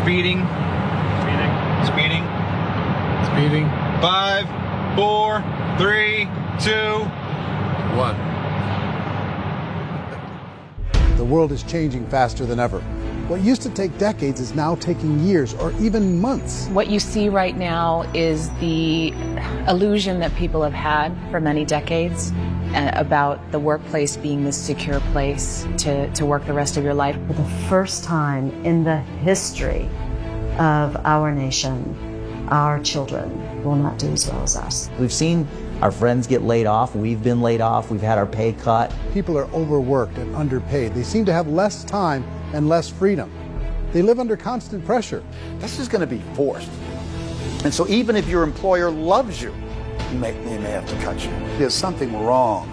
Speeding. Speeding. Speeding. 5, 4, 3, 2, 1. The world is changing faster than ever. What used to take decades is now taking years or even months. What you see right now is the illusion that people have had for many decades about the workplace being this secure place to work the rest of your life. For the first time in the history of our nation, our children will not do as well as us. We've seen our friends get laid off. We've been laid off. We've had our pay cut. People are overworked and underpaid. They seem to have less time and less freedom. They live under constant pressure. This is going to be forced. And so even if your employer loves you, they may have to cut you. There's something wrong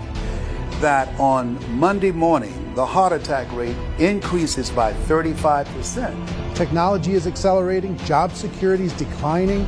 that on Monday morning, the heart attack rate increases by 35%. Technology is accelerating, job security is declining.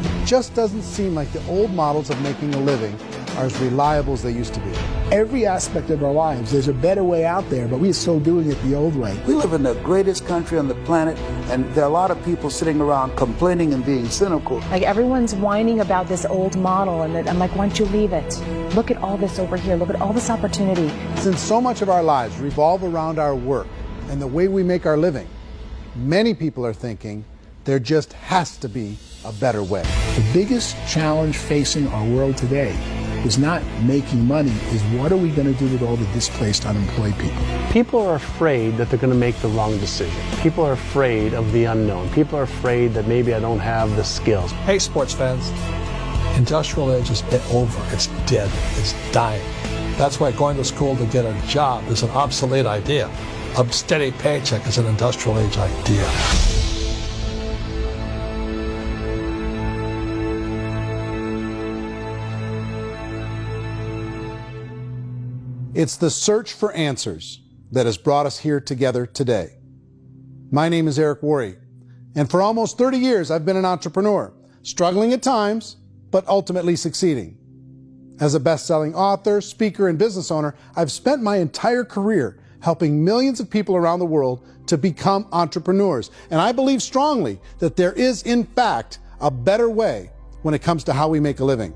It just doesn't seem like the old models of making a living are as reliable as they used to be. Every aspect of our lives, there's a better way out there, but we're still doing it the old way. We live in the greatest country on the planet, and there are a lot of people sitting around complaining and being cynical. Like everyone's whining about this old model, and I'm like, why don't you leave it? Look at all this over here. Look at all this opportunity. Since so much of our lives revolve around our work and the way we make our living, many people are thinking there just has to be a better way. The biggest challenge facing our world today is not making money, is what are we going to do with all the displaced, unemployed people? People are afraid that they're going to make the wrong decision. People are afraid of the unknown. People are afraid that maybe I don't have the skills. Hey, sports fans. Industrial age is over. It's dead. It's dying. That's why going to school to get a job is an obsolete idea. A steady paycheck is an industrial age idea. It's the search for answers that has brought us here together today. My name is Eric Worre, and for almost 30 years I've been an entrepreneur, struggling at times, but ultimately succeeding. As a best-selling author, speaker, and business owner, I've spent my entire career helping millions of people around the world to become entrepreneurs. And I believe strongly that there is, in fact, a better way when it comes to how we make a living.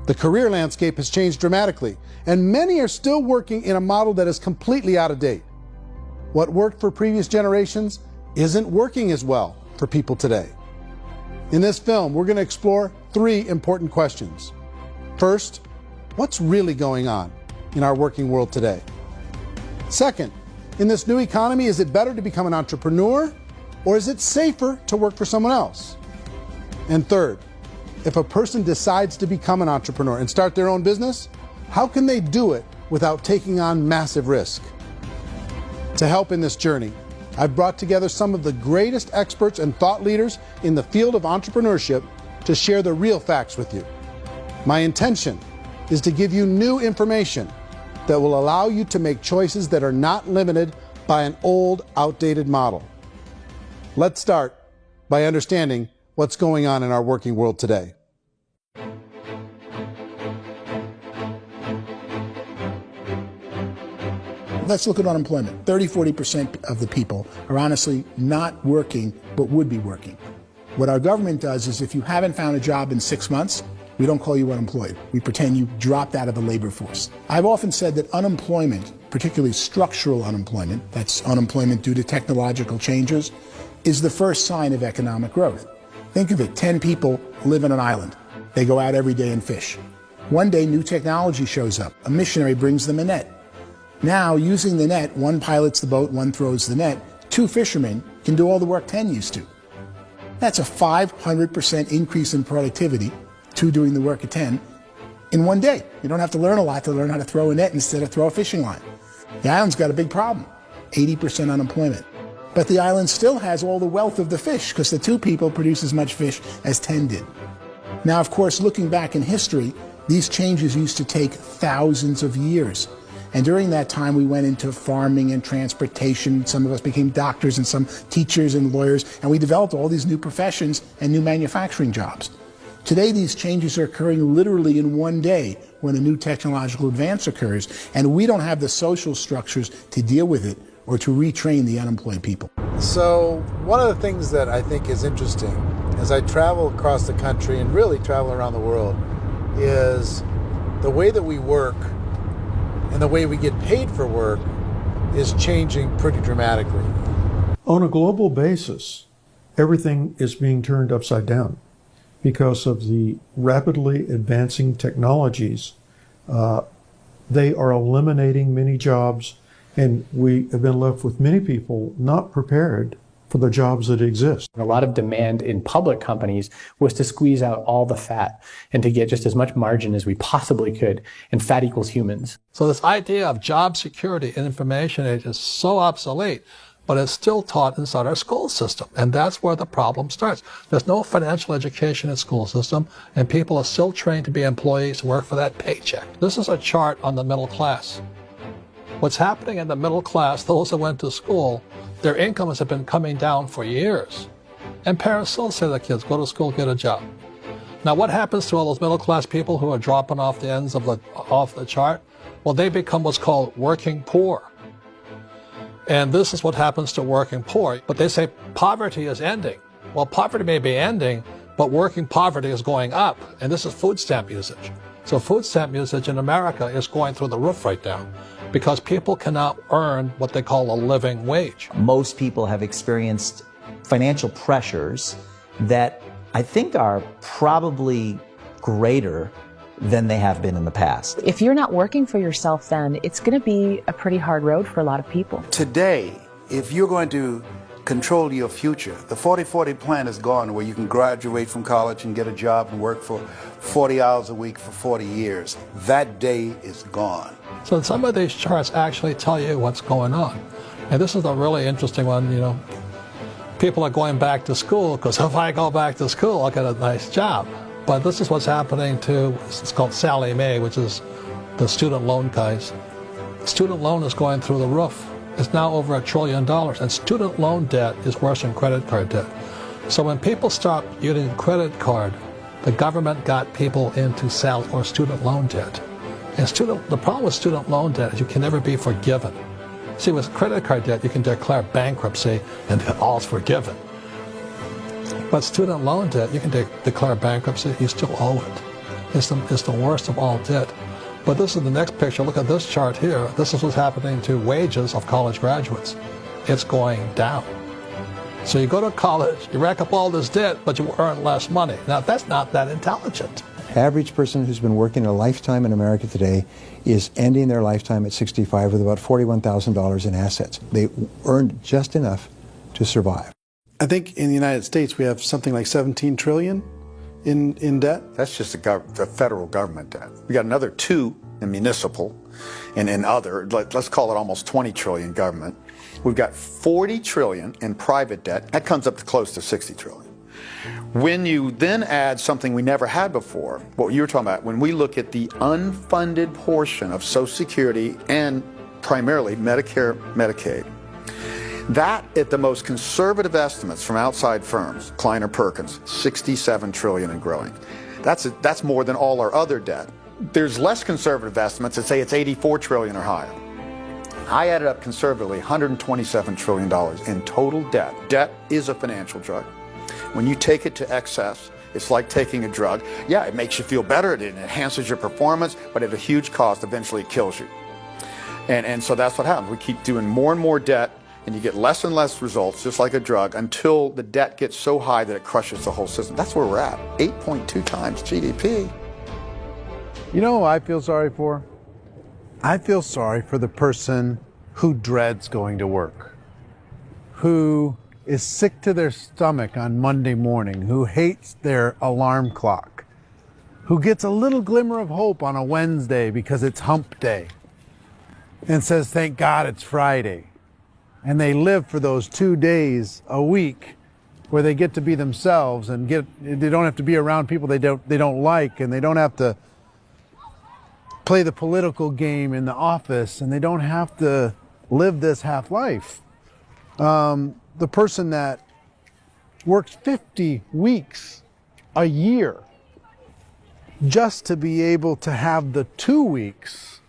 The career landscape has changed dramatically, and many are still working in a model that is completely out of date. What worked for previous generations isn't working as well for people today. In this film, we're going to explore 3 important questions. First, what's really going on in our working world today? Second, in this new economy, is it better to become an entrepreneur, or is it safer to work for someone else? And third, if a person decides to become an entrepreneur and start their own business, how can they do it without taking on massive risk? To help in this journey, I've brought together some of the greatest experts and thought leaders in the field of entrepreneurship to share the real facts with you. My intention is to give you new information that will allow you to make choices that are not limited by an old, outdated model. Let's start by understanding what's going on in our working world today. Let's look at unemployment. 30–40% of the people are honestly not working, but would be working. What our government does is if you haven't found a job in 6 months, we don't call you unemployed. We pretend you dropped out of the labor force. I've often said that unemployment, particularly structural unemployment, that's unemployment due to technological changes, is the first sign of economic growth. Think of it, 10 people live on an island. They go out every day and fish. One day, new technology shows up. A missionary brings them a net. Now, using the net, one pilots the boat, one throws the net. 2 fishermen can do all the work 10 used to. That's a 500% increase in productivity, 2 doing the work of 10, in one day. You don't have to learn a lot to learn how to throw a net instead of throw a fishing line. The island's got a big problem, 80% unemployment. But the island still has all the wealth of the fish because the 2 people produce as much fish as 10 did. Now, of course, looking back in history, these changes used to take thousands of years. And during that time, we went into farming and transportation. Some of us became doctors and some teachers and lawyers, and we developed all these new professions and new manufacturing jobs. Today, these changes are occurring literally in one day when a new technological advance occurs, and we don't have the social structures to deal with it or to retrain the unemployed people. So one of the things that I think is interesting as I travel across the country and really travel around the world is the way that we work and the way we get paid for work is changing pretty dramatically. On a global basis, everything is being turned upside down because of the rapidly advancing technologies. They are eliminating many jobs, and we have been left with many people not prepared for the jobs that exist. A lot of demand in public companies was to squeeze out all the fat and to get just as much margin as we possibly could, and fat equals humans. So this idea of job security in information age is so obsolete, but it's still taught inside our school system. And that's where the problem starts. There's no financial education in school system, and people are still trained to be employees, work for that paycheck. This is a chart on the middle class. What's happening in the middle class, those that went to school, their incomes have been coming down for years. And parents still say to their kids, go to school, get a job. Now what happens to all those middle class people who are dropping off the ends of the chart? Well, they become what's called working poor. And this is what happens to working poor. But they say poverty is ending. Well, poverty may be ending, but working poverty is going up. And this is food stamp usage. So food stamp usage in America is going through the roof right now because people cannot earn what they call a living wage. Most people have experienced financial pressures that I think are probably greater than they have been in the past. If you're not working for yourself, then it's going to be a pretty hard road for a lot of people. Today, if you're going to control your future, the 40-40 plan is gone, where you can graduate from college and get a job and work for 40 hours a week for 40 years. That day is gone. So some of these charts actually tell you what's going on. And this is a really interesting one, you know. People are going back to school because if I go back to school, I'll get a nice job. But this is what's happening to, it's called Sallie Mae, which is the student loan guys. Student loan is going through the roof. It's now over $1 trillion, and student loan debt is worse than credit card debt. So when people stopped using credit card, the government got people into student loan debt. And the problem with student loan debt is you can never be forgiven. See, with credit card debt, you can declare bankruptcy and all's forgiven. But student loan debt, you can declare bankruptcy, you still owe it. It's the worst of all debt. But this is the next picture. Look at this chart here. This is what's happening to wages of college graduates. It's going down. So you go to college, you rack up all this debt, but you earn less money. Now, that's not that intelligent. Average person who's been working a lifetime in America today is ending their lifetime at 65 with about $41,000 in assets. They earned just enough to survive. I think in the United States we have something like 17 trillion in debt. That's just the federal government debt. We got another 2 in municipal and in other, let's call it almost 20 trillion government. We've got 40 trillion in private debt. That comes up to close to 60 trillion. When you then add something we never had before, what you were talking about, when we look at the unfunded portion of Social Security and primarily Medicare, Medicaid, that, at the most conservative estimates from outside firms, Kleiner Perkins, 67 trillion and growing. That's more than all our other debt. There's less conservative estimates that say it's 84 trillion or higher. I added up conservatively $127 trillion in total debt. Debt is a financial drug. When you take it to excess, it's like taking a drug. Yeah, it makes you feel better, it enhances your performance, but at a huge cost, eventually it kills you. And so that's what happens. We keep doing more and more debt, and you get less and less results, just like a drug, until the debt gets so high that it crushes the whole system. That's where we're at, 8.2 times GDP. You know who I feel sorry for? I feel sorry for the person who dreads going to work, who is sick to their stomach on Monday morning, who hates their alarm clock, who gets a little glimmer of hope on a Wednesday because it's hump day and says, thank God it's Friday. And they live for those 2 days a week where they get to be themselves and they don't have to be around people they don't like, and they don't have to play the political game in the office, and they don't have to live this half life. The person that works 50 weeks a year just to be able to have the 2 weeks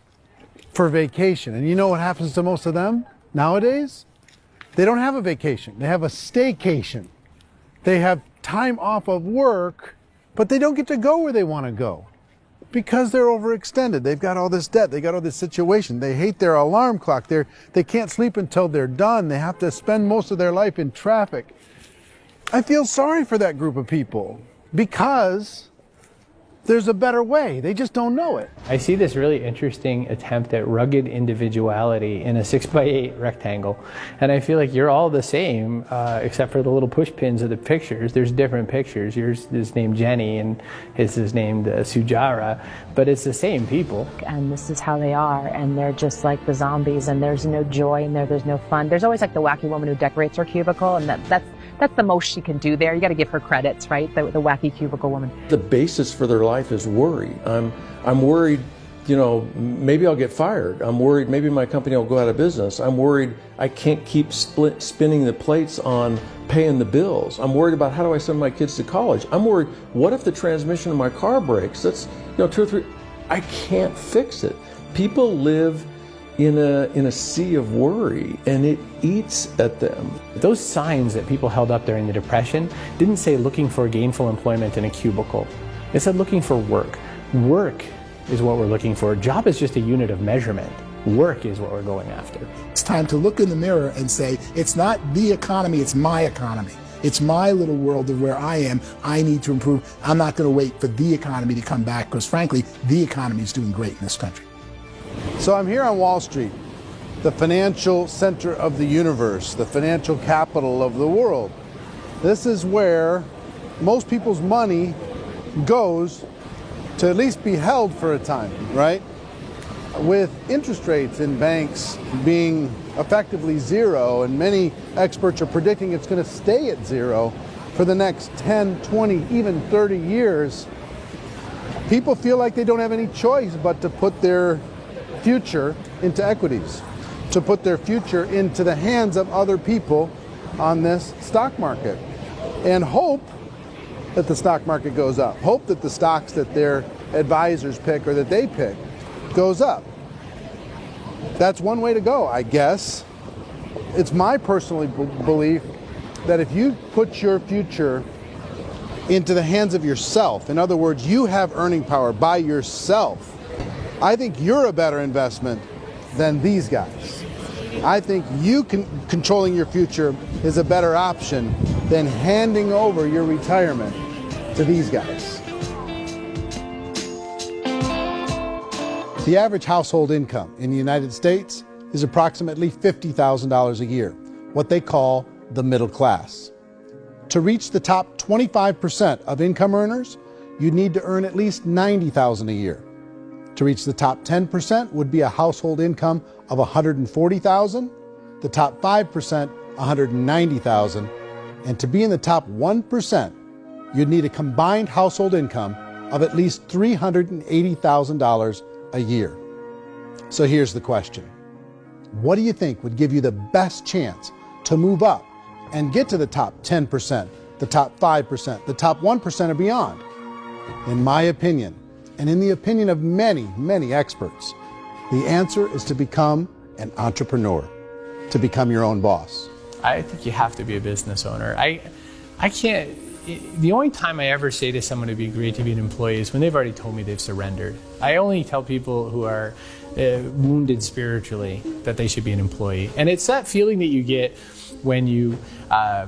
for vacation. And you know what happens to most of them nowadays? They don't have a vacation. They have a staycation. They have time off of work, but they don't get to go where they want to go because they're overextended. They've got all this debt. They got all this situation. They hate their alarm clock. They can't sleep until they're done. They have to spend most of their life in traffic. I feel sorry for that group of people because there's a better way. They just don't know it. I see this really interesting attempt at rugged individuality in a 6x8 rectangle. And I feel like you're all the same, except for the little push pins of the pictures. There's different pictures. Yours is named Jenny and his is named Sujara, but it's the same people. And this is how they are, and they're just like the zombies, and there's no joy in there, there's no fun. There's always like the wacky woman who decorates her cubicle, and that's the most she can do there. You got to give her credits, right? The wacky cubicle woman. The basis for their life is worry. I'm worried, you know, maybe I'll get fired. I'm worried maybe my company will go out of business. I'm worried I can't keep spinning the plates on paying the bills. I'm worried about how do I send my kids to college. I'm worried, what if the transmission of my car breaks? That's, you know, 2 or 3, I can't fix it. People live in a sea of worry, and it eats at them. Those signs that people held up during the Depression didn't say looking for gainful employment in a cubicle. It said looking for work. Work is what we're looking for. Job is just a unit of measurement. Work is what we're going after. It's time to look in the mirror and say, it's not the economy, it's my economy. It's my little world of where I am. I need to improve. I'm not going to wait for the economy to come back because, frankly, the economy is doing great in this country. So I'm here on Wall Street, the financial center of the universe, the financial capital of the world. This is where most people's money goes to at least be held for a time, right? With interest rates in banks being effectively zero, and many experts are predicting it's going to stay at zero for the next 10, 20, even 30 years, people feel like they don't have any choice but to put their future into equities, to put their future into the hands of other people on this stock market, and hope that the stock market goes up, hope that the stocks that their advisors pick or that they pick goes up. That's one way to go, I guess. It's my personal belief that if you put your future into the hands of yourself, in other words, you have earning power by yourself, I think you're a better investment than these guys. I think controlling your future is a better option than handing over your retirement to these guys. The average household income in the United States is approximately $50,000 a year, what they call the middle class. To reach the top 25% of income earners, you'd need to earn at least $90,000 a year. To reach the top 10% would be a household income of $140,000, the top 5%, $190,000, and to be in the top 1%, you'd need a combined household income of at least $380,000 a year. So here's the question. What do you think would give you the best chance to move up and get to the top 10%, the top 5%, the top 1% or beyond? In my opinion, and in the opinion of many, many experts, the answer is to become an entrepreneur, to become your own boss. I think you have to be a business owner. I can't, the only time I ever say to someone it'd be great to be an employee is when they've already told me they've surrendered. I only tell people who are wounded spiritually that they should be an employee. And it's that feeling that you get when you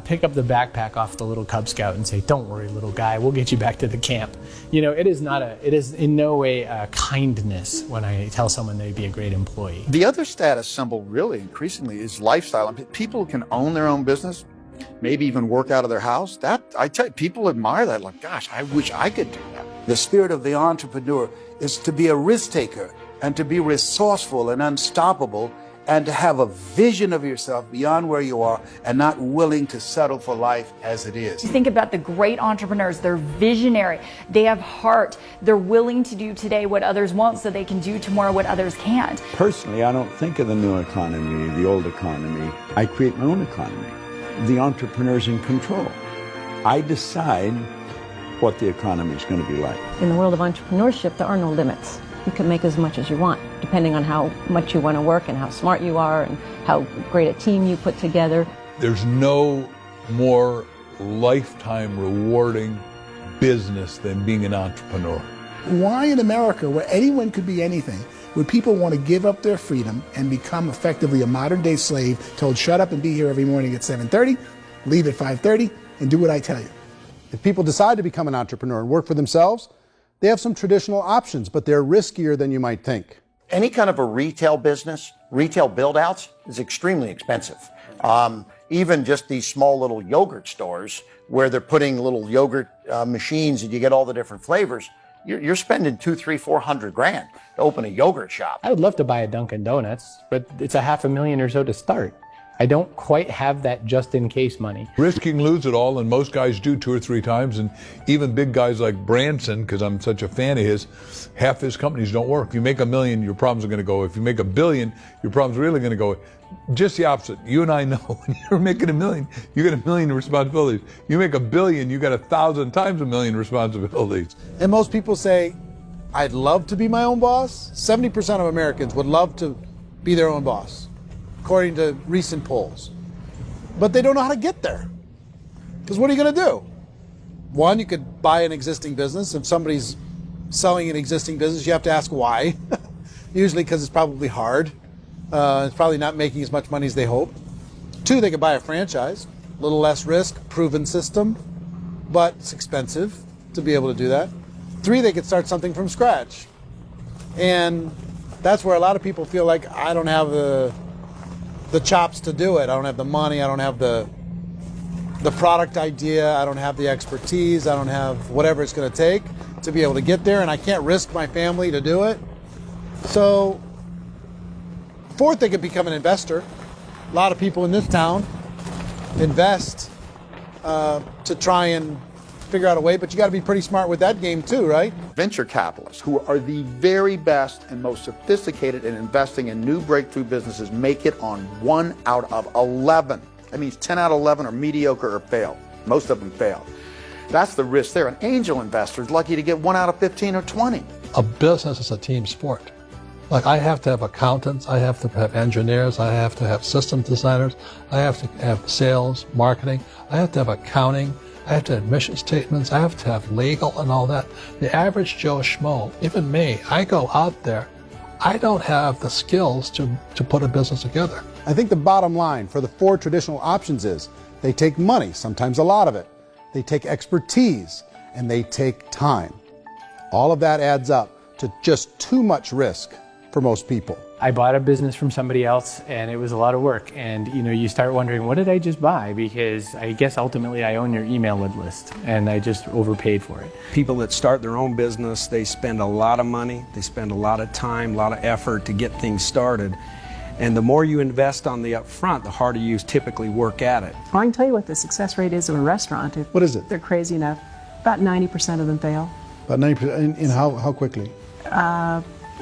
pick up the backpack off the little Cub Scout and say, "Don't worry, little guy, we'll get you back to the camp." You know, it is in no way a kindness when I tell someone they'd be a great employee. The other status symbol really increasingly is lifestyle. I mean, people can own their own business, maybe even work out of their house. That, I tell you, people admire that. Like, gosh, I wish I could do that. The spirit of the entrepreneur is to be a risk taker and to be resourceful and unstoppable, and to have a vision of yourself beyond where you are and not willing to settle for life as it is. You think about the great entrepreneurs, they're visionary, they have heart, they're willing to do today what others won't so they can do tomorrow what others can't. Personally, I don't think of the new economy, the old economy. I create my own economy. The entrepreneur's in control. I decide what the economy is going to be like. In the world of entrepreneurship, there are no limits. you can make as much as you want, depending on how much you want to work and how smart you are and how great a team you put together. There's no more lifetime rewarding business than being an entrepreneur. Why in America, where anyone could be anything, would people want to give up their freedom and become effectively a modern-day slave, told shut up and be here every morning at 7:30, leave at 5:30, and do what I tell you? If people decide to become an entrepreneur and work for themselves, they have some traditional options, but they're riskier than you might think. Any kind of a retail business, retail build-outs, is extremely expensive. Even just these small little yogurt stores where they're putting little yogurt machines and you get all the different flavors, you're spending $200,000, $300,000, $400,000 to open a yogurt shop. I would love to buy a Dunkin' Donuts, but it's $500,000 or so to start. I don't quite have that just in case money. Risk you can lose it all, and most guys do 2 or 3 times, and even big guys like Branson, because I'm such a fan of his, half his companies don't work. If you make $1 million, your problems are going to go. If you make $1 billion, your problems are really going to go. Just the opposite. You and I know when you're making $1 million, you got $1 million responsibilities. You make $1 billion, you got 1,000 times $1 million responsibilities. And most people say, I'd love to be my own boss. 70% of Americans would love to be their own boss, according to recent polls. But they don't know how to get there. Because what are you going to do? One, you could buy an existing business. If somebody's selling an existing business, you have to ask why. Usually because it's probably hard. It's probably not making as much money as they hope. 2, they could buy a franchise. A little less risk, proven system, but it's expensive to be able to do that. 3, they could start something from scratch. And that's where a lot of people feel like, I don't have the chops to do it. I don't have the money. I don't have the product idea. I don't have the expertise. I don't have whatever it's going to take to be able to get there, and I can't risk my family to do it. So, 4th, they could become an investor. A lot of people in this town invest to try and figure out a way, but you got to be pretty smart with that game too, right? Venture capitalists, who are the very best and most sophisticated in investing in new breakthrough businesses, make it on 1 out of 11. That means 10 out of 11 are mediocre or fail. Most of them fail. That's the risk there. An angel investor is lucky to get 1 out of 15 or 20. A business is a team sport. Like, I have to have accountants, I have to have engineers, I have to have system designers, I have to have sales, marketing, I have to have accounting, I have to have mission statements, I have to have legal and all that. The average Joe Schmo, even me, I go out there, I don't have the skills to put a business together. I think the bottom line for the 4 traditional options is they take money, sometimes a lot of it. They take expertise, and they take time. All of that adds up to just too much risk for most people. I bought a business from somebody else and it was a lot of work. And you start wondering, what did I just buy? Because I guess ultimately I own your email list and I just overpaid for it. People that start their own business, they spend a lot of money, they spend a lot of time, a lot of effort to get things started. And the more you invest on the upfront, the harder you typically work at it. Well, I can tell you what the success rate is of a restaurant. What is it? They're crazy enough. About 90% of them fail. About 90%, in how quickly?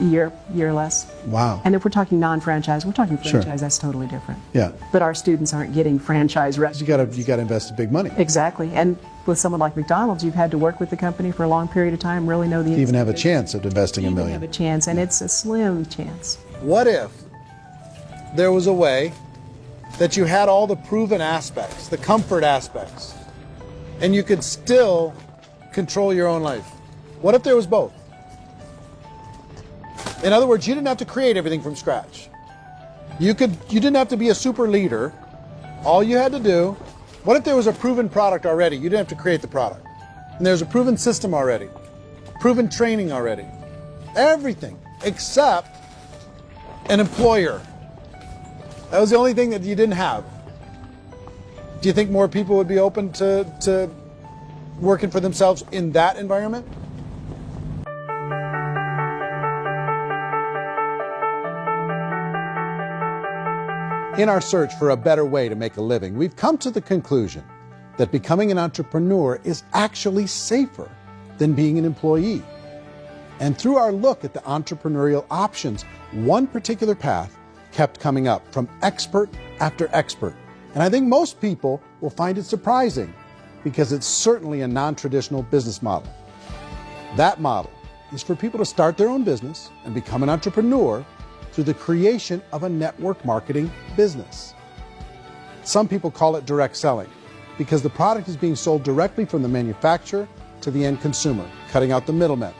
Year less. Wow. And if we're talking non-franchise, we're talking franchise, Sure. That's totally different. Yeah. But our students aren't getting franchise restaurants. You got to invest big money. Exactly. And with someone like McDonald's, you've had to work with the company for a long period of time, really know the You even have a chance of investing $1 million. have a chance, and it's a slim chance. What if there was a way that you had all the proven aspects, the comfort aspects, and you could still control your own life? What if there was both? In other words, you didn't have to create everything from scratch. You didn't have to be a super leader. All you had to do, what if there was a proven product already? You didn't have to create the product. And there's a proven system already, proven training already. Everything except an employer. That was the only thing that you didn't have. Do you think more people would be open to working for themselves in that environment? In our search for a better way to make a living, we've come to the conclusion that becoming an entrepreneur is actually safer than being an employee. And through our look at the entrepreneurial options, one particular path kept coming up from expert after expert. And I think most people will find it surprising because it's certainly a non-traditional business model. That model is for people to start their own business and become an entrepreneur through the creation of a network marketing business. Some people call it direct selling because the product is being sold directly from the manufacturer to the end consumer, cutting out the middlemen.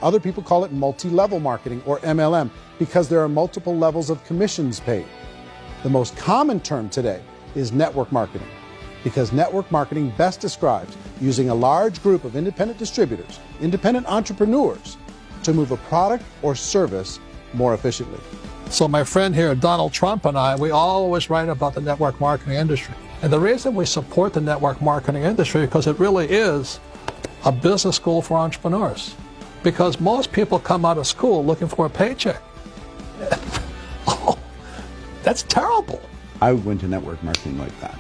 Other people call it multi-level marketing, or MLM, because there are multiple levels of commissions paid. The most common term today is network marketing, because network marketing best describes using a large group of independent distributors, independent entrepreneurs, to move a product or service more efficiently. So my friend here, Donald Trump, and I, we always write about the network marketing industry. And the reason we support the network marketing industry is because it really is a business school for entrepreneurs. Because most people come out of school looking for a paycheck. Oh, that's terrible. I went to network marketing like that.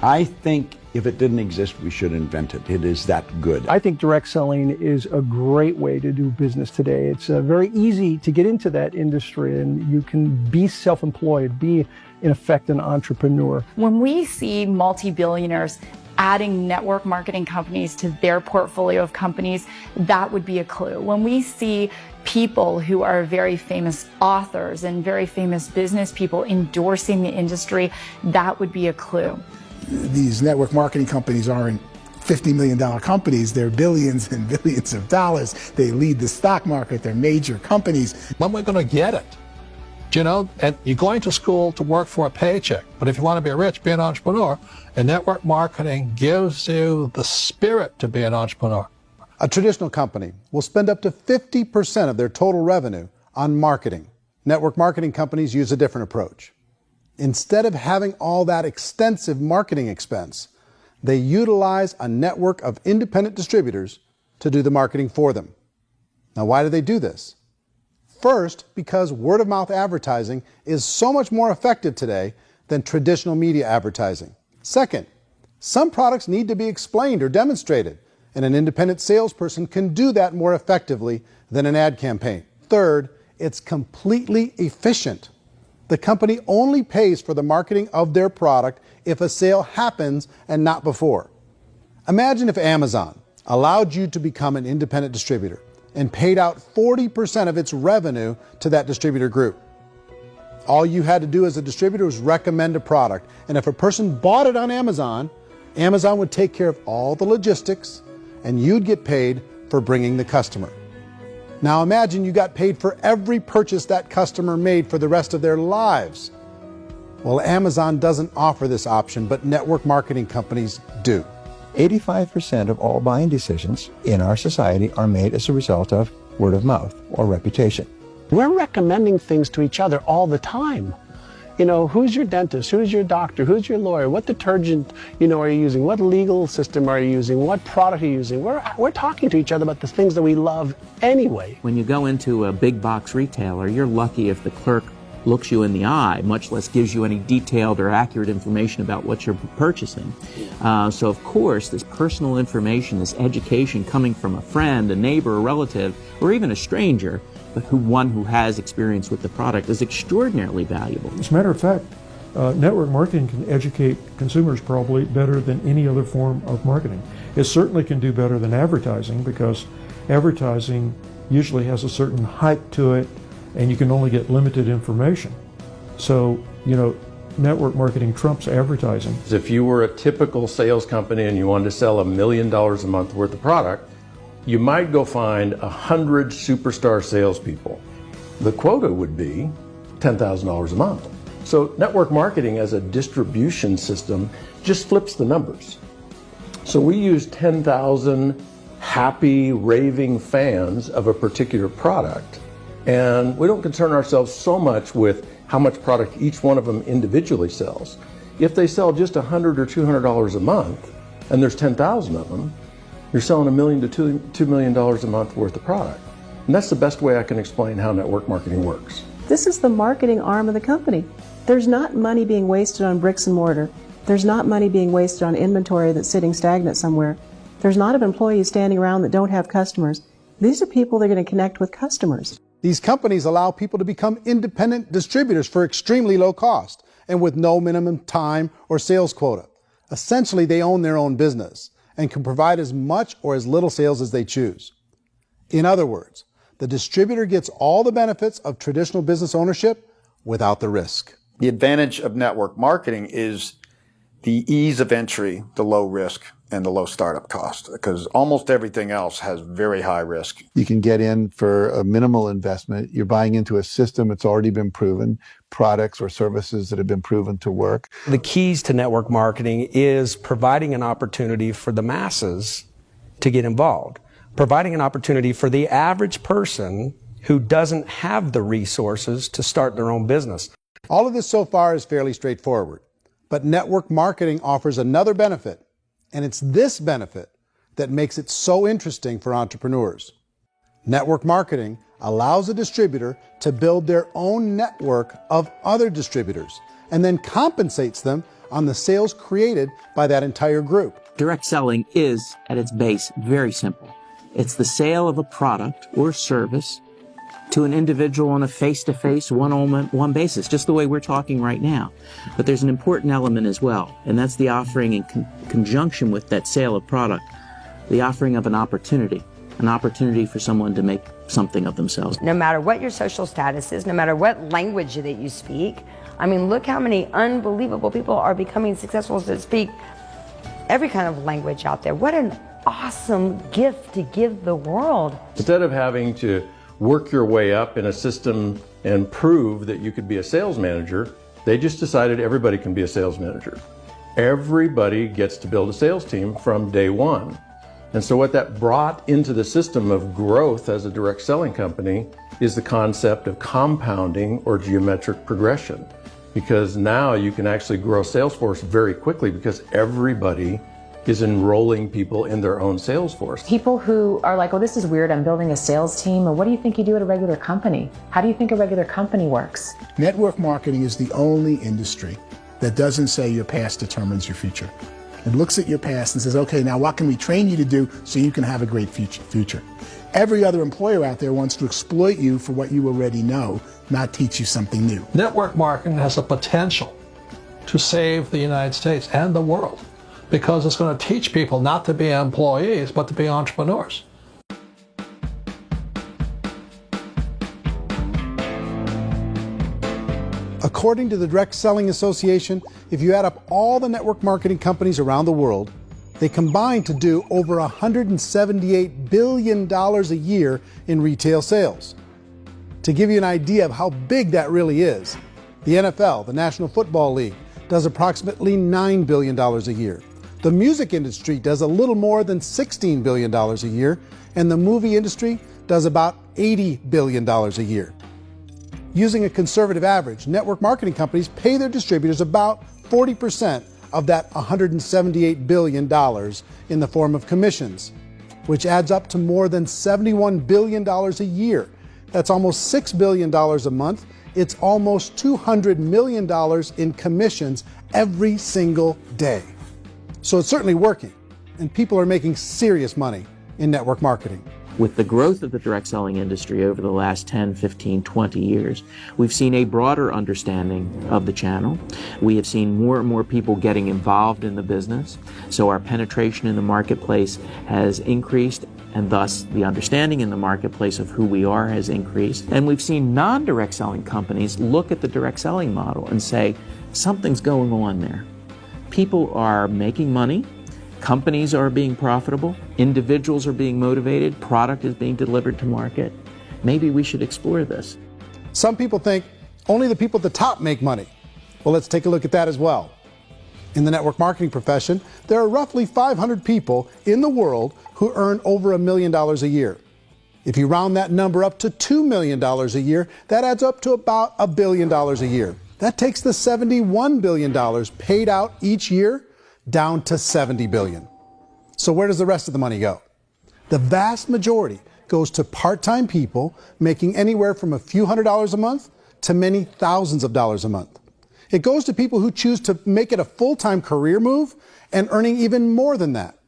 I think if it didn't exist, we should invent it. It is that good. I think direct selling is a great way to do business today. It's very easy to get into that industry, and you can be self-employed, be, in effect, an entrepreneur. When we see multi-billionaires adding network marketing companies to their portfolio of companies, that would be a clue. When we see people who are very famous authors and very famous business people endorsing the industry, that would be a clue. These network marketing companies aren't $50 million companies. They're billions and billions of dollars. They lead the stock market. They're major companies. When we're going to get it? You know, and you're going to school to work for a paycheck. But if you want to be rich, be an entrepreneur. And network marketing gives you the spirit to be an entrepreneur. A traditional company will spend up to 50% of their total revenue on marketing. Network marketing companies use a different approach. Instead of having all that extensive marketing expense, they utilize a network of independent distributors to do the marketing for them. Now, why do they do this? First, because word-of-mouth advertising is so much more effective today than traditional media advertising. Second, some products need to be explained or demonstrated, and an independent salesperson can do that more effectively than an ad campaign. Third, it's completely efficient. The company only pays for the marketing of their product if a sale happens and not before. Imagine if Amazon allowed you to become an independent distributor and paid out 40% of its revenue to that distributor group. All you had to do as a distributor was recommend a product, and if a person bought it on Amazon, Amazon would take care of all the logistics, and you'd get paid for bringing the customer. Now imagine you got paid for every purchase that customer made for the rest of their lives. Well, Amazon doesn't offer this option, but network marketing companies do. 85% of all buying decisions in our society are made as a result of word of mouth or reputation. We're recommending things to each other all the time. You know, who's your dentist? Who's your doctor? Who's your lawyer? What detergent, are you using? What legal system are you using? What product are you using? We're talking to each other about the things that we love anyway. When you go into a big box retailer, you're lucky if the clerk looks you in the eye, much less gives you any detailed or accurate information about what you're purchasing. So of course, this personal information, this education coming from a friend, a neighbor, a relative, or even a stranger, but one who has experience with the product is extraordinarily valuable. As a matter of fact, network marketing can educate consumers probably better than any other form of marketing. It certainly can do better than advertising, because advertising usually has a certain hype to it, and you can only get limited information. So, network marketing trumps advertising. If you were a typical sales company and you wanted to sell $1 million a month worth of product, you might go find 100 superstar salespeople. The quota would be $10,000 a month. So network marketing as a distribution system just flips the numbers. So we use 10,000 happy, raving fans of a particular product, and we don't concern ourselves so much with how much product each one of them individually sells. If they sell just $100 or $200 a month, and there's 10,000 of them, you're selling $1 million to $2 million a month worth of product. And that's the best way I can explain how network marketing works. This is the marketing arm of the company. There's not money being wasted on bricks and mortar. There's not money being wasted on inventory that's sitting stagnant somewhere. There's not employees standing around that don't have customers. These are people that are going to connect with customers. These companies allow people to become independent distributors for extremely low cost and with no minimum time or sales quota. Essentially, they own their own business and can provide as much or as little sales as they choose. In other words, the distributor gets all the benefits of traditional business ownership without the risk. The advantage of network marketing is the ease of entry, the low risk, and the low startup cost, because almost everything else has very high risk. You can get in for a minimal investment. You're buying into a system that's already been proven, products or services that have been proven to work. The keys to network marketing is providing an opportunity for the masses to get involved, providing an opportunity for the average person who doesn't have the resources to start their own business. All of this so far is fairly straightforward, but network marketing offers another benefit. And it's this benefit that makes it so interesting for entrepreneurs. Network marketing allows a distributor to build their own network of other distributors and then compensates them on the sales created by that entire group. Direct selling is, at its base, very simple. It's the sale of a product or service to an individual on a face-to-face, one-on-one basis, just the way we're talking right now. But there's an important element as well, and that's the offering in conjunction with that sale of product, the offering of an opportunity for someone to make something of themselves. No matter what your social status is, no matter what language that you speak, I mean, look how many unbelievable people are becoming successful to speak every kind of language out there. What an awesome gift to give the world. Instead of having to work your way up in a system and prove that you could be a sales manager, they just decided everybody can be a sales manager. Everybody gets to build a sales team from day one. And so what that brought into the system of growth as a direct selling company is the concept of compounding or geometric progression. Because now you can actually grow sales force very quickly because everybody is enrolling people in their own sales force. People who are like, oh, this is weird, I'm building a sales team. Or what do you think you do at a regular company? How do you think a regular company works? Network marketing is the only industry that doesn't say your past determines your future. It looks at your past and says, okay, now what can we train you to do so you can have a great future? Every other employer out there wants to exploit you for what you already know, not teach you something new. Network marketing has the potential to save the United States and the world, because it's going to teach people not to be employees, but to be entrepreneurs. According to the Direct Selling Association, if you add up all the network marketing companies around the world, they combine to do over $178 billion a year in retail sales. To give you an idea of how big that really is, the NFL, the National Football League, does approximately $9 billion a year. The music industry does a little more than $16 billion a year, and the movie industry does about $80 billion a year. Using a conservative average, network marketing companies pay their distributors about 40% of that $178 billion in the form of commissions, which adds up to more than $71 billion a year. That's almost $6 billion a month. It's almost $200 million in commissions every single day. So it's certainly working, and people are making serious money in network marketing. With the growth of the direct selling industry over the last 10, 15, 20 years, we've seen a broader understanding of the channel. We have seen more and more people getting involved in the business. So our penetration in the marketplace has increased, and thus the understanding in the marketplace of who we are has increased. And we've seen non-direct selling companies look at the direct selling model and say, something's going on there. People are making money. Companies are being profitable, individuals are being motivated, product is being delivered to market. Maybe we should explore this. Some people think only the people at the top make money. Well, let's take a look at that as well. In the network marketing profession, there are roughly 500 people in the world who earn over $1 million a year. If you round that number up to $2 million a year, that adds up to about $1 billion a year. That takes the $71 billion paid out each year down to $70 billion. So where does the rest of the money go? The vast majority goes to part-time people making anywhere from a few $100s a month to many thousands of dollars a month. It goes to people who choose to make it a full-time career move and earning even more than that.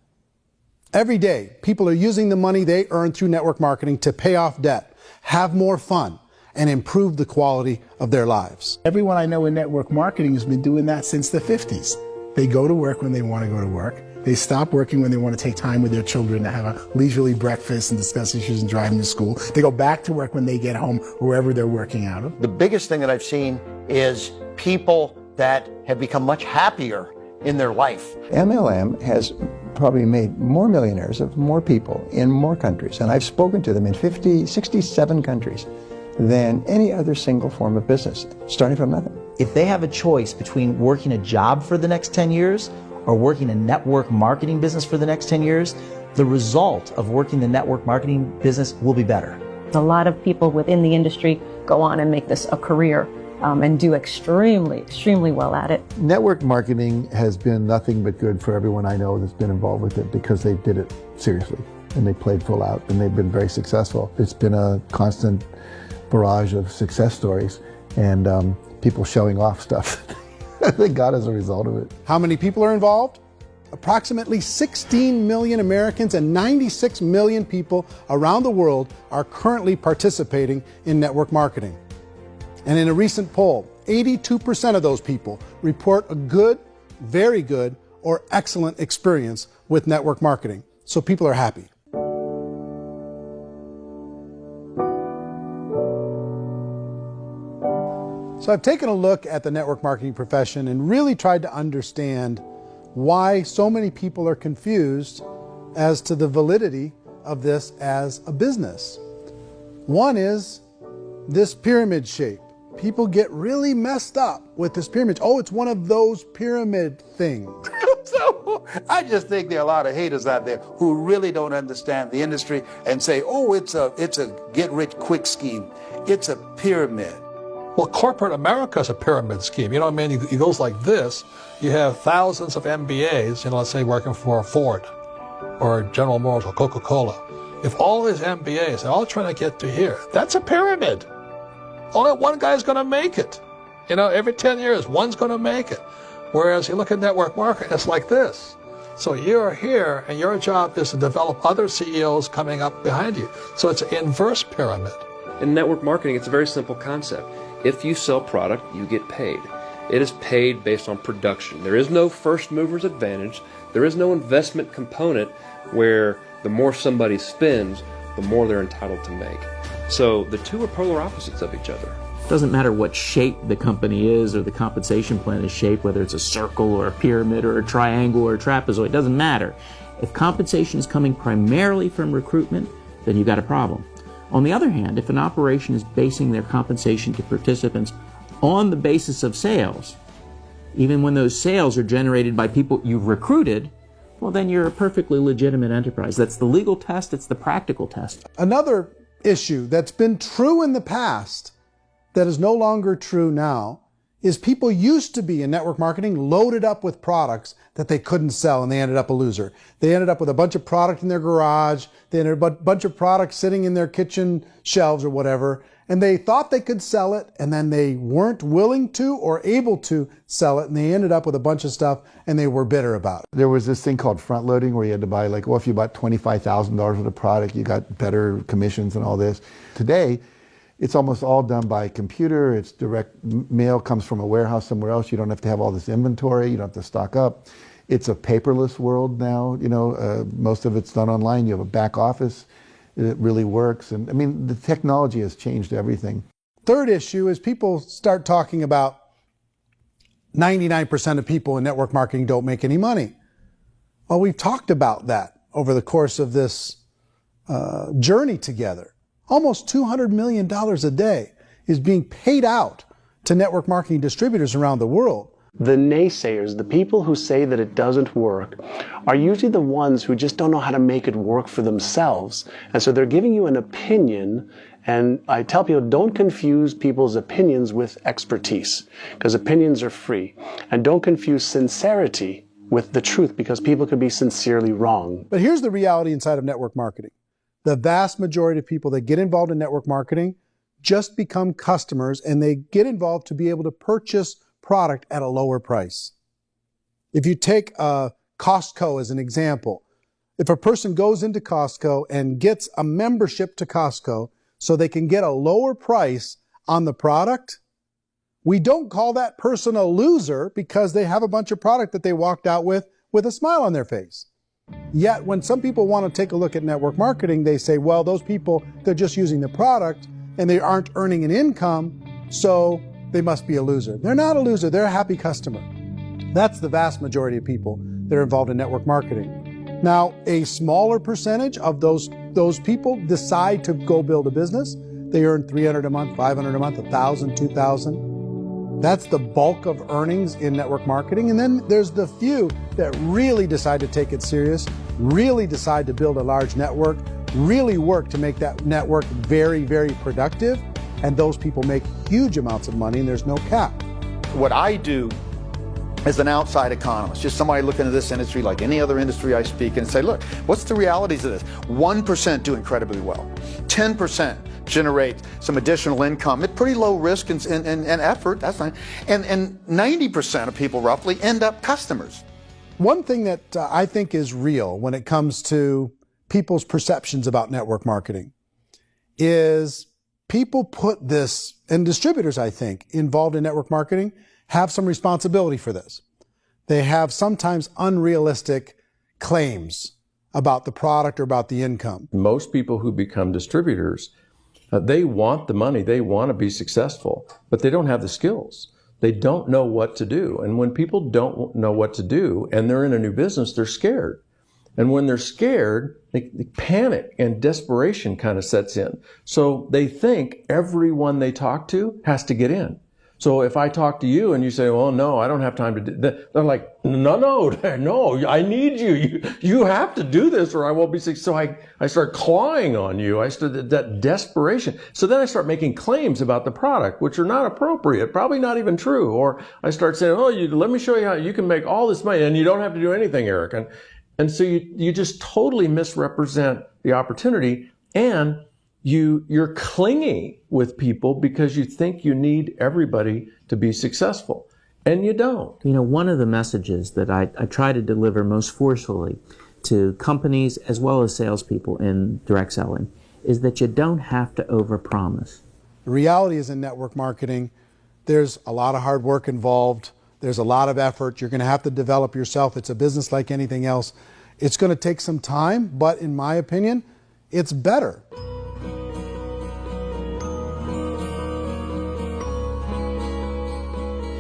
Every day, people are using the money they earn through network marketing to pay off debt, have more fun, and improve the quality of their lives. Everyone I know in network marketing has been doing that since the 50s. They go to work when they want to go to work. They stop working when they want to take time with their children to have a leisurely breakfast and discuss issues and driving to school. They go back to work when they get home, wherever they're working out of. The biggest thing that I've seen is people that have become much happier in their life. MLM has probably made more millionaires of more people in more countries, and I've spoken to them in 67 countries, than any other single form of business, starting from nothing. If they have a choice between working a job for the next 10 years or working a network marketing business for the next 10 years, the result of working the network marketing business will be better. A lot of people within the industry go on and make this a career and do extremely well at it. Network marketing has been nothing but good for everyone I know that's been involved with it because they did it seriously and they played full out and they've been very successful. It's been a constant barrage of success stories and people showing off stuff they got as a result of it. How many people are involved? Approximately 16 million Americans and 96 million people around the world are currently participating in network marketing. And in a recent poll, 82% of those people report a good, very good, or excellent experience with network marketing. So people are happy. So I've taken a look at the network marketing profession and really tried to understand why so many people are confused as to the validity of this as a business. One is this pyramid shape. People get really messed up with this pyramid. Oh, it's one of those pyramid things. So I just think there are a lot of haters out there who really don't understand the industry and say, oh, it's a get-rich-quick scheme. It's a pyramid. Well, corporate America is a pyramid scheme. You know what I mean? It goes like this. You have thousands of MBAs, let's say working for Ford or General Motors or Coca-Cola. If all these MBAs are all trying to get to here, that's a pyramid. Only one guy's going to make it. Every 10 years, one's going to make it. Whereas you look at network marketing, it's like this. So you're here, and your job is to develop other CEOs coming up behind you. So it's an inverse pyramid. In network marketing, it's a very simple concept. If you sell product, you get paid. It is paid based on production. There is no first mover's advantage. There is no investment component where the more somebody spends, the more they're entitled to make. So the two are polar opposites of each other. It doesn't matter what shape the company is or the compensation plan is shaped, whether it's a circle or a pyramid or a triangle or a trapezoid, it doesn't matter. If compensation is coming primarily from recruitment, then you've got a problem. On the other hand, if an operation is basing their compensation to participants on the basis of sales, even when those sales are generated by people you've recruited, well, then you're a perfectly legitimate enterprise. That's the legal test, it's the practical test. Another issue that's been true in the past that is no longer true now is people used to be in network marketing loaded up with products that they couldn't sell and they ended up a loser. They ended up with a bunch of product in their garage, they ended up with a bunch of products sitting in their kitchen shelves or whatever, and they thought they could sell it and then they weren't willing to or able to sell it and they ended up with a bunch of stuff and they were bitter about it. There was this thing called front loading where you had to buy if you bought $25,000 worth of product, you got better commissions and all this. Today, it's almost all done by computer. It's direct mail comes from a warehouse somewhere else. You don't have to have all this inventory. You don't have to stock up. It's a paperless world now. Most of it's done online. You have a back office. It really works. And the technology has changed everything. Third issue is people start talking about 99% of people in network marketing don't make any money. Well, we've talked about that over the course of this journey together. Almost $200 million a day is being paid out to network marketing distributors around the world. The naysayers, the people who say that it doesn't work, are usually the ones who just don't know how to make it work for themselves. And so they're giving you an opinion, and I tell people, don't confuse people's opinions with expertise, because opinions are free. And don't confuse sincerity with the truth, because people could be sincerely wrong. But here's the reality inside of network marketing. The vast majority of people that get involved in network marketing just become customers, and they get involved to be able to purchase product at a lower price. If you take Costco as an example, if a person goes into Costco and gets a membership to Costco so they can get a lower price on the product, we don't call that person a loser because they have a bunch of product that they walked out with with a smile on their face. Yet when some people want to take a look at network marketing, they say, well, those people, they're just using the product and they aren't earning an income, so they must be a loser. They're not a loser, they're a happy customer. That's the vast majority of people that are involved in network marketing. Now, a smaller percentage of those people decide to go build a business. They earn $300 a month, $500 a month, $1,000, $2,000. That's the bulk of earnings in network marketing. And then there's the few that really decide to take it serious, really decide to build a large network, really work to make that network very, very productive. And those people make huge amounts of money and there's no cap. What I do as an outside economist, just somebody looking at this industry like any other industry I speak in and say, look, what's the realities of this? 1% do incredibly well. 10% generate some additional income at pretty low risk and effort, that's fine. And 90% of people roughly end up customers. One thing that I think is real when it comes to people's perceptions about network marketing is people put this, and distributors, I think, involved in network marketing have some responsibility for this. They have sometimes unrealistic claims about the product or about the income. Most people who become distributors, they want the money, they want to be successful, but they don't have the skills. They don't know what to do. And when people don't know what to do and they're in a new business, they're scared. And when they're scared, they panic and desperation kind of sets in. So they think everyone they talk to has to get in. So if I talk to you and you say, well, no, I don't have time to do that, they're like, no, I need you. You have to do this or I won't be successful. So I start clawing on you. I start that desperation. So then I start making claims about the product, which are not appropriate, probably not even true. Or I start saying, oh, let me show you how you can make all this money and you don't have to do anything, Eric. And so you just totally misrepresent the opportunity, and you're clingy with people because you think you need everybody to be successful, and you don't. You know, one of the messages that I try to deliver most forcefully to companies as well as salespeople in direct selling is that you don't have to overpromise. The reality is in network marketing, there's a lot of hard work involved. There's a lot of effort. You're going to have to develop yourself. It's a business like anything else. It's going to take some time, but in my opinion, it's better.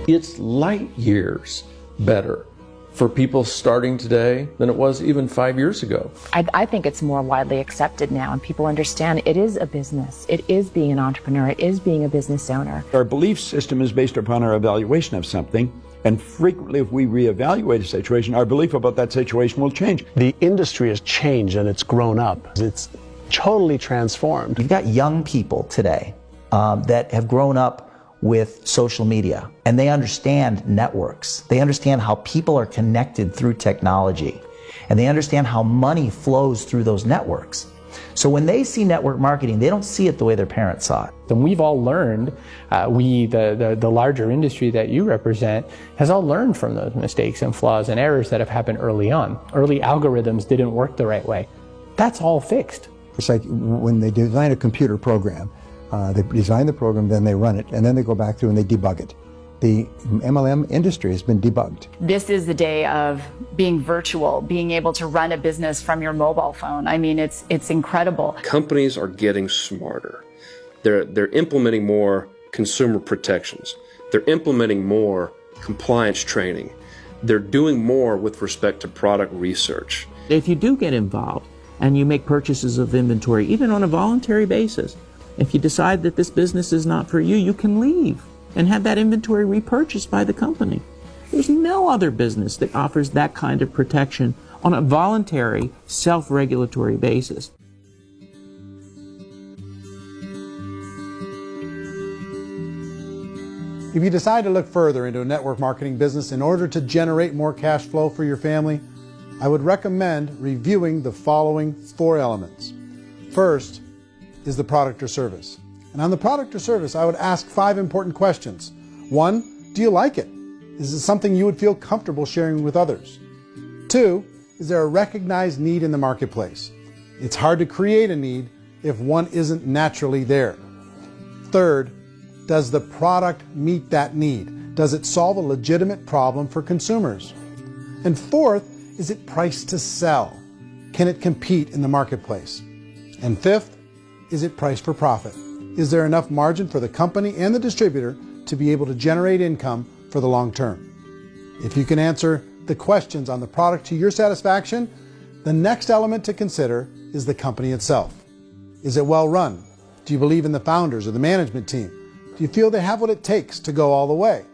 It's light years better for people starting today than it was even 5 years ago. I think it's more widely accepted now, and people understand it is a business. It is being an entrepreneur. It is being a business owner. Our belief system is based upon our evaluation of something. And frequently, if we reevaluate a situation, our belief about that situation will change. The industry has changed and it's grown up. It's totally transformed. You've got young people today that have grown up with social media, and they understand networks. They understand how people are connected through technology, and they understand how money flows through those networks. So when they see network marketing, they don't see it the way their parents saw it. And we've all learned, the larger industry that you represent, has all learned from those mistakes and flaws and errors that have happened early on. Early algorithms didn't work the right way. That's all fixed. It's like when they design a computer program, they design the program, then they run it, and then they go back through and they debug it. The MLM industry has been debugged. This is the day of being virtual, being able to run a business from your mobile phone. I mean, it's incredible. Companies are getting smarter. They're implementing more consumer protections. They're implementing more compliance training. They're doing more with respect to product research. If you do get involved and you make purchases of inventory, even on a voluntary basis, if you decide that this business is not for you, you can leave and have that inventory repurchased by the company. There's no other business that offers that kind of protection on a voluntary, self-regulatory basis. If you decide to look further into a network marketing business in order to generate more cash flow for your family, I would recommend reviewing the following 4 elements. First is the product or service. And on the product or service, I would ask 5 important questions. 1, do you like it? Is it something you would feel comfortable sharing with others? 2, is there a recognized need in the marketplace? It's hard to create a need if one isn't naturally there. 3rd, does the product meet that need? Does it solve a legitimate problem for consumers? And 4th, is it priced to sell? Can it compete in the marketplace? And fifth, is it priced for profit? Is there enough margin for the company and the distributor to be able to generate income for the long term? If you can answer the questions on the product to your satisfaction, the next element to consider is the company itself. Is it well run? Do you believe in the founders or the management team? Do you feel they have what it takes to go all the way?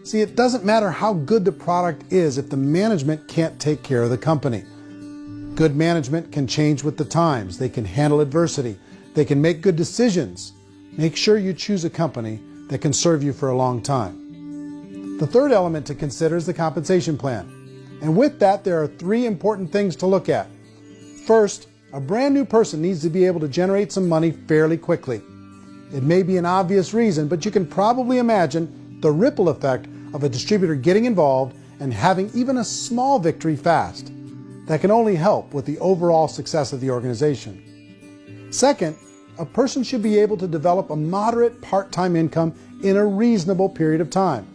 See, it doesn't matter how good the product is if the management can't take care of the company. Good management can change with the times. They can handle adversity. They can make good decisions. Make sure you choose a company that can serve you for a long time. The third element to consider is the compensation plan. And with that, there are three important things to look at. First, a brand new person needs to be able to generate some money fairly quickly. It may be an obvious reason, but you can probably imagine the ripple effect of a distributor getting involved and having even a small victory fast. That can only help with the overall success of the organization. Second, a person should be able to develop a moderate part-time income in a reasonable period of time.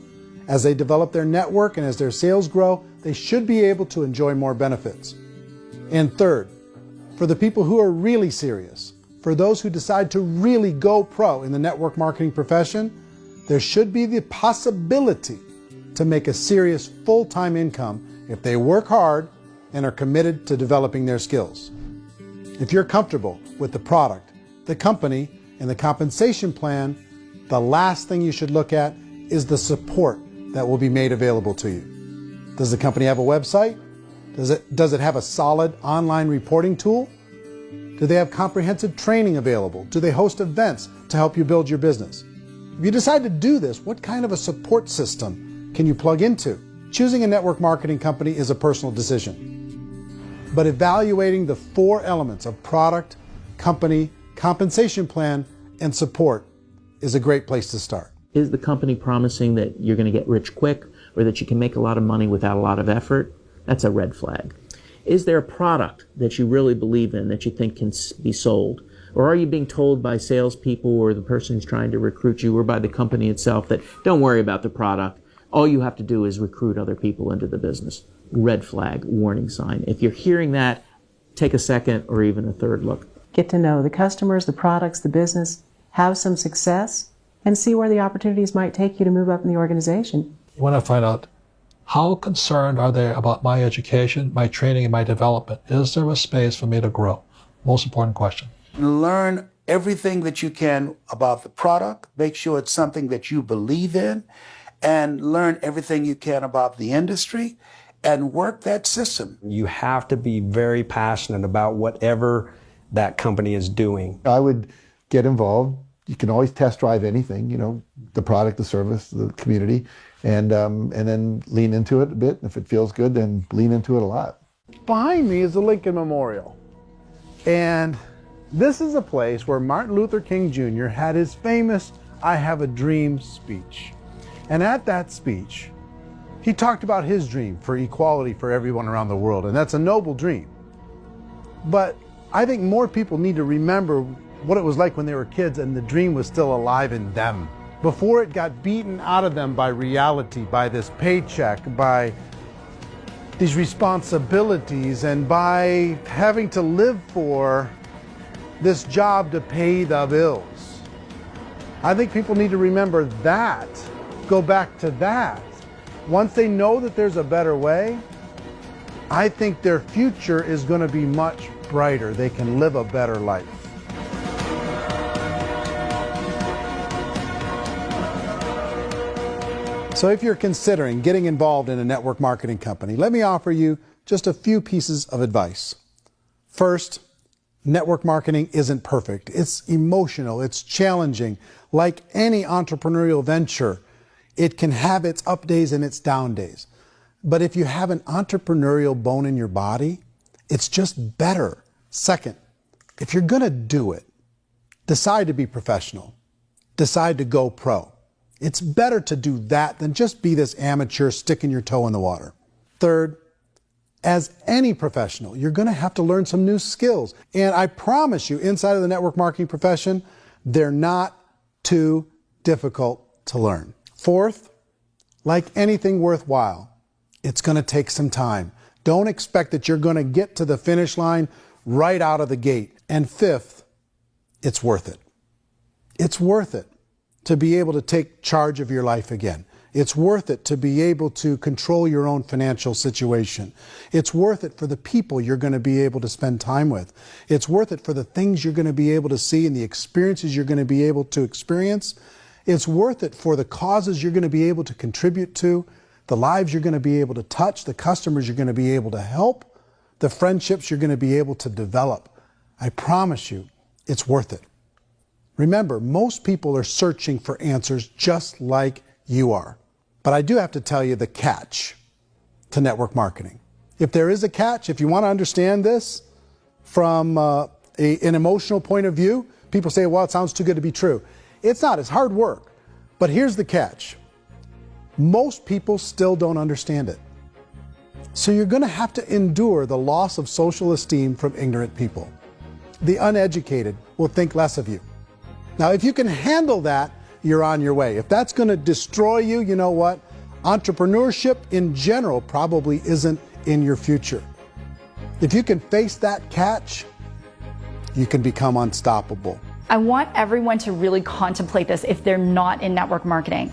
As they develop their network and as their sales grow, they should be able to enjoy more benefits. And third, for the people who are really serious, for those who decide to really go pro in the network marketing profession, there should be the possibility to make a serious full-time income if they work hard and are committed to developing their skills. If you're comfortable with the product, the company, and the compensation plan, the last thing you should look at is the support that will be made available to you. Does the company have a website? Does it have a solid online reporting tool? Do they have comprehensive training available? Do they host events to help you build your business? If you decide to do this, what kind of a support system can you plug into? Choosing a network marketing company is a personal decision. But evaluating the four elements of product, company, compensation plan, and support is a great place to start. Is the company promising that you're going to get rich quick or that you can make a lot of money without a lot of effort? That's a red flag. Is there a product that you really believe in that you think can be sold? Or are you being told by salespeople or the person who's trying to recruit you or by the company itself that don't worry about the product, all you have to do is recruit other people into the business? Red flag, warning sign. If you're hearing that, take a second or even a third look. Get to know the customers, the products, the business, have some success, and see where the opportunities might take you to move up in the organization. You want to find out, how concerned are they about my education, my training, and my development? Is there a space for me to grow? Most important question. Learn everything that you can about the product. Make sure it's something that you believe in, and learn everything you can about the industry and work that system. You have to be very passionate about whatever that company is doing. I would get involved. You can always test drive anything, the product, the service, the community, and then lean into it a bit. If it feels good, then lean into it a lot. Behind me is the Lincoln Memorial. And this is a place where Martin Luther King Jr. had his famous "I Have a Dream" speech. And at that speech, he talked about his dream for equality for everyone around the world, and that's a noble dream. But I think more people need to remember what it was like when they were kids and the dream was still alive in them, before it got beaten out of them by reality, by this paycheck, by these responsibilities, and by having to live for this job to pay the bills. I think people need to remember that, go back to that. Once they know that there's a better way, I think their future is going to be much brighter. They can live a better life. So if you're considering getting involved in a network marketing company, let me offer you just a few pieces of advice. First, network marketing isn't perfect. It's emotional, it's challenging. Like any entrepreneurial venture, it can have its up days and its down days. But if you have an entrepreneurial bone in your body, it's just better. Second, if you're going to do it, decide to be professional. Decide to go pro. It's better to do that than just be this amateur sticking your toe in the water. Third, as any professional, you're going to have to learn some new skills. And I promise you, inside of the network marketing profession, they're not too difficult to learn. Fourth, like anything worthwhile, it's going to take some time. Don't expect that you're going to get to the finish line right out of the gate. And fifth, it's worth it. It's worth it to be able to take charge of your life again. It's worth it to be able to control your own financial situation. It's worth it for the people you're going to be able to spend time with. It's worth it for the things you're going to be able to see and the experiences you're going to be able to experience. It's worth it for the causes you're going to be able to contribute to, the lives you're going to be able to touch, the customers you're going to be able to help, the friendships you're going to be able to develop. I promise you, it's worth it. Remember, most people are searching for answers just like you are. But I do have to tell you the catch to network marketing. If there is a catch, if you want to understand this from an emotional point of view, people say, well, it sounds too good to be true. It's not, it's hard work. But here's the catch. Most people still don't understand it. So you're going to have to endure the loss of social esteem from ignorant people. The uneducated will think less of you. Now, if you can handle that, you're on your way. If that's going to destroy you, you know what? Entrepreneurship in general probably isn't in your future. If you can face that catch, you can become unstoppable. I want everyone to really contemplate this if they're not in network marketing.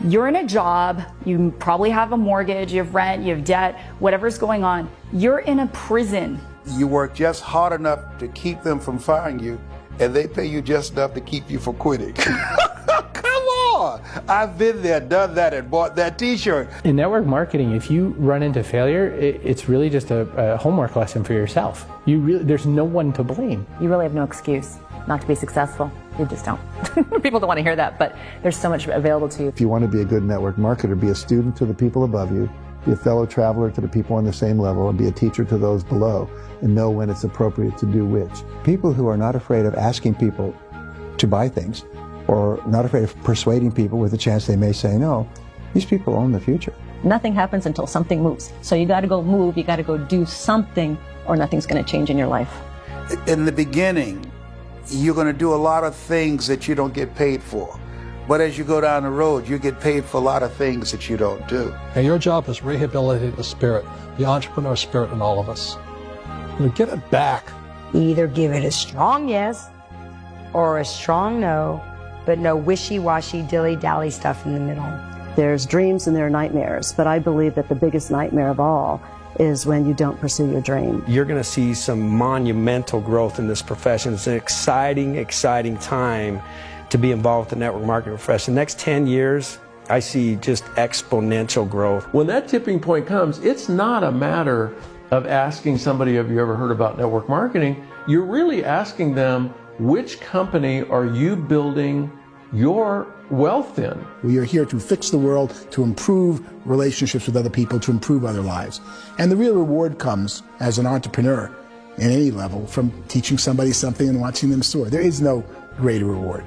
You're in a job, you probably have a mortgage, you have rent, you have debt, whatever's going on. You're in a prison. You work just hard enough to keep them from firing you, and they pay you just enough to keep you from quitting. Come on! I've been there, done that, and bought that t-shirt. In network marketing, if you run into failure, it's really just a homework lesson for yourself. There's no one to blame. You really have no excuse not to be successful. You just don't. People don't want to hear that, but there's so much available to you. If you want to be a good network marketer, be a student to the people above you, be a fellow traveler to the people on the same level, and be a teacher to those below, and know when it's appropriate to do which. People who are not afraid of asking people to buy things, or not afraid of persuading people with a chance they may say no, these people own the future. Nothing happens until something moves. So you got to go move, you got to go do something, or nothing's going to change in your life. In the beginning, you're going to do a lot of things that you don't get paid for. But as you go down the road, you get paid for a lot of things that you don't do. And your job is rehabilitate the spirit, the entrepreneur spirit in all of us. Get it back. Either give it a strong yes or a strong no, but no wishy-washy, dilly-dally stuff in the middle. There's dreams and there are nightmares, but I believe that the biggest nightmare of all is when you don't pursue your dream. You're going to see some monumental growth in this profession. It's an exciting, exciting time to be involved with the network marketing profession. The next 10 years, I see just exponential growth. When that tipping point comes, it's not a matter of asking somebody, have you ever heard about network marketing? You're really asking them, which company are you building your wealth in? We are here to fix the world, to improve relationships with other people, to improve other lives. And the real reward comes as an entrepreneur at any level from teaching somebody something and watching them soar. There is no greater reward.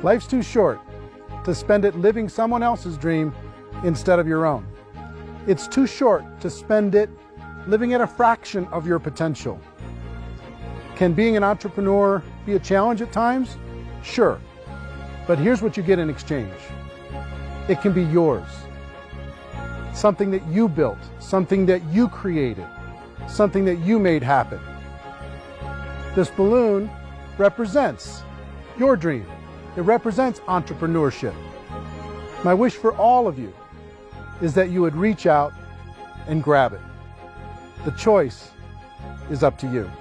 Life's too short to spend it living someone else's dream instead of your own. It's too short to spend it living at a fraction of your potential. Can being an entrepreneur be a challenge at times? Sure. But here's what you get in exchange. It can be yours. Something that you built, something that you created, something that you made happen. This balloon represents your dream. It represents entrepreneurship. My wish for all of you is that you would reach out and grab it. The choice is up to you.